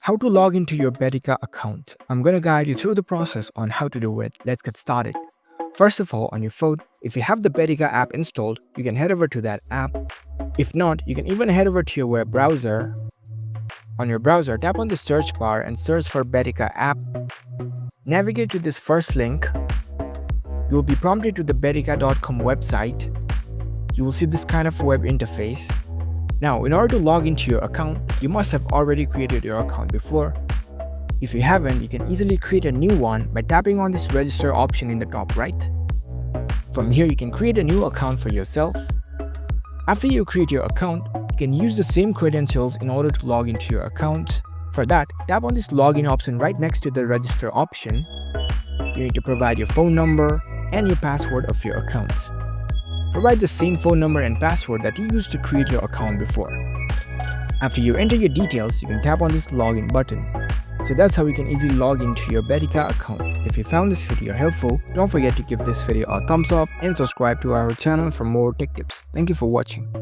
How to log into your Betika account. I'm going to guide you through the process on how to do it. Let's get started. First of all, on your phone, if you have the Betika app installed, you can head over to that app. If not, you can even head over to your web browser. On your browser, tap on the search bar and search for Betika app. Navigate to this first link. You will be prompted to the betika.com website. You will see this kind of web interface. Now, in order to log into your account, you must have already created your account before. If you haven't, you can easily create a new one by tapping on this register option in the top right. From here, you can create a new account for yourself. After you create your account, you can use the same credentials in order to log into your account. For that, tap on this login option right next to the register option. You need to provide your phone number and your password of your account. Provide the same phone number and password that you used to create your account before. After you enter your details, you can tap on this login button. So that's how you can easily log into your Betika account. If you found this video helpful, don't forget to give this video a thumbs up and subscribe to our channel for more tech tips. Thank you for watching.